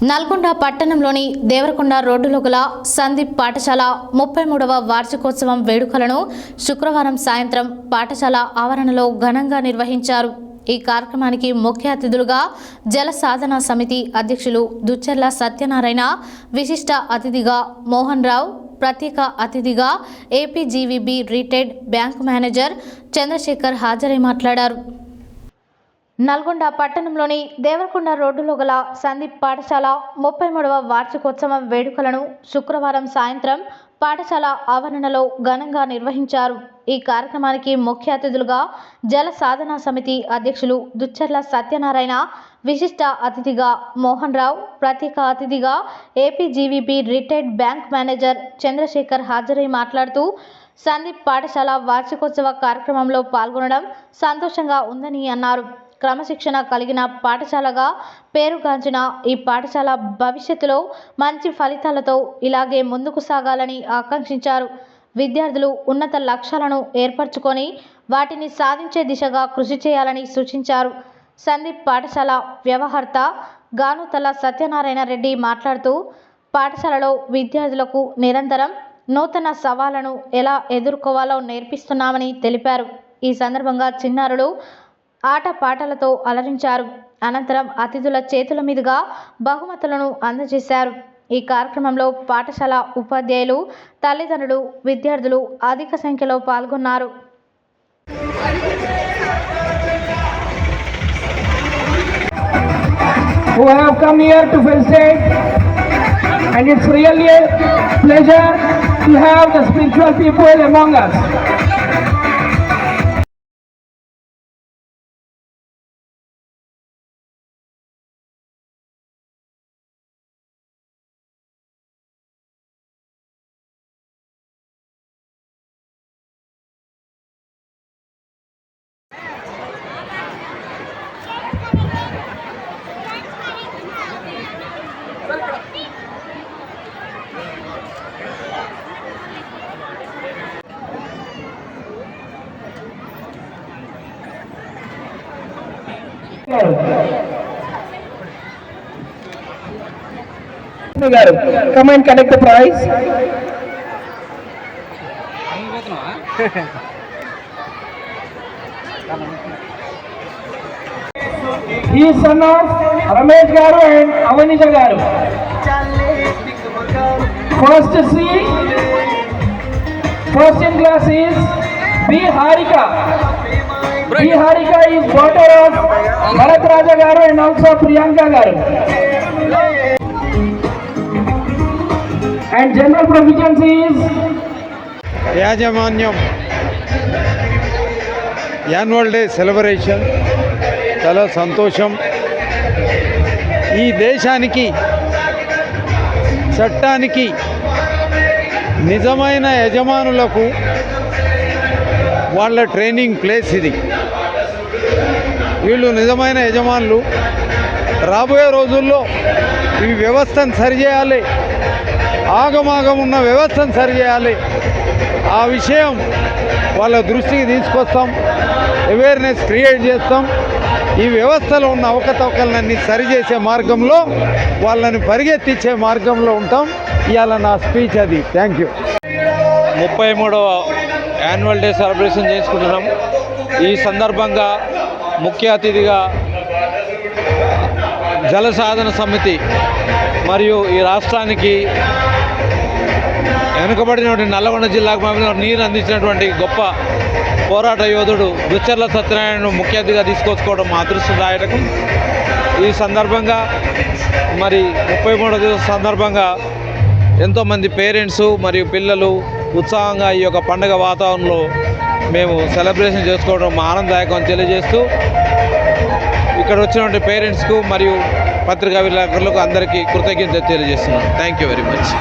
నల్గొండ పట్టణంలోని దేవరకొండ రోడ్డులో గల సందీప్ పాఠశాల 33వ వార్షికోత్సవం వేడుకలను శుక్రవారం సాయంత్రం పాఠశాల ఆవరణలో ఘనంగా నిర్వహించారు. ఈ కార్యక్రమానికి ముఖ్య అతిథులుగా జల సాధన సమితి అధ్యక్షులు దుచ్చెర్ల సత్యనారాయణ, విశిష్ట అతిథిగా మోహన్ రావు, ప్రత్యేక అతిథిగా APGVB retired bank manager Chandrashekar హాజరై మాట్లాడారు. నల్గొండ పట్టణంలోని దేవరకొండ రోడ్డులో గల సందీప్ పాఠశాల 33వ వార్షికోత్సవం వేడుకలను శుక్రవారం సాయంత్రం పాఠశాల ఆవరణలో ఘనంగా నిర్వహించారు. ఈ కార్యక్రమానికి ముఖ్య అతిథులుగా జల సాధన సమితి అధ్యక్షులు దుచ్చెర్ల సత్యనారాయణ, విశిష్ట అతిథిగా మోహన్ రావు, ప్రత్యేక అతిథిగా APGVB retired bank manager Chandrashekar హాజరై మాట్లాడుతూ సందీప్ పాఠశాల వార్షికోత్సవ కార్యక్రమంలో పాల్గొనడం సంతోషంగా ఉందని అన్నారు. క్రమశిక్షణ కలిగిన పాఠశాలగా పేరుగాంచిన ఈ పాఠశాల భవిష్యత్తులో మంచి ఫలితాలతో ఇలాగే ముందుకు సాగాలని ఆకాంక్షించారు. విద్యార్థులు ఉన్నత లక్ష్యాలను ఏర్పరచుకొని వాటిని సాధించే దిశగా కృషి చేయాలని సూచించారు. సందీప్ పాఠశాల వ్యవహర్త గానుతల సత్యనారాయణ రెడ్డి మాట్లాడుతూ పాఠశాలలో విద్యార్థులకు నిరంతరం నూతన సవాళ్లను ఎలా ఎదుర్కోవాలో నేర్పిస్తున్నామని తెలిపారు. ఈ సందర్భంగా చిన్నారులు ఆట పాటలతో అలరించారు. అనంతరం అతిథుల చేతుల మీదుగా బహుమతులను అందజేశారు. ఈ కార్యక్రమంలో పాఠశాల ఉపాధ్యాయులు, తల్లిదండ్రులు, విద్యార్థులు అధిక సంఖ్యలో పాల్గొన్నారు. Who have come here to felicitate, and it's really a pleasure to have the spiritual people among us. Come and collect the prize. He is son of Ramesh Garu and Avanisha Garu. First in class is B. Harika. B. Harika is daughter of Bharat Raja Garu and also Priyanka Garu. And general provisions is యాజమాన్యం annual day celebration చాలా సంతోషం. ఈ దేశానికి చట్టానికి నిజమైన యజమానులకు వాళ్ళ training place ఇది. వీళ్ళు నిజమైన యజమానులు. రాబోయే రోజుల్లో ఈ వ్యవస్థను సరిచేయాలి, ఆగమాగం ఉన్న వ్యవస్థను సరిచేయాలి. ఆ విషయం వాళ్ళ దృష్టికి తీసుకొస్తాం, అవేర్నెస్ క్రియేట్ చేస్తాం. ఈ వ్యవస్థలో ఉన్న అవకతవకలన్నీ సరిచేసే మార్గంలో వాళ్ళని పరిగెత్తించే మార్గంలో ఉంటాం. ఇవాళ నా స్పీచ్ అది. Thank you. 33వ యాన్యువల్ డే సెలబ్రేషన్ చేసుకుంటున్నాం. ఈ సందర్భంగా ముఖ్య అతిథిగా జల సాధన సమితి మరియు ఈ రాష్ట్రానికి వెనుకబడినటువంటి నల్లగొండ జిల్లాకు నీరు అందించినటువంటి గొప్ప పోరాట యోధుడు దుచ్చెర్ల సత్యనారాయణను ముఖ్య అతిథిగా తీసుకొచ్చుకోవడం మా అదృష్టదాయకం. ఈ సందర్భంగా మరి 33వ దివస సందర్భంగా ఎంతోమంది పేరెంట్స్ మరియు పిల్లలు ఉత్సాహంగా ఈ యొక్క పండుగ వాతావరణంలో మేము సెలబ్రేషన్ చేసుకోవడం మా ఆనందదాయకం అని తెలియజేస్తూ ఇక్కడ వచ్చినటువంటి పేరెంట్స్కు మరియు పత్రికా విలేకరులకు అందరికీ కృతజ్ఞతలు తెలియజేస్తున్నాను. Thank you very much.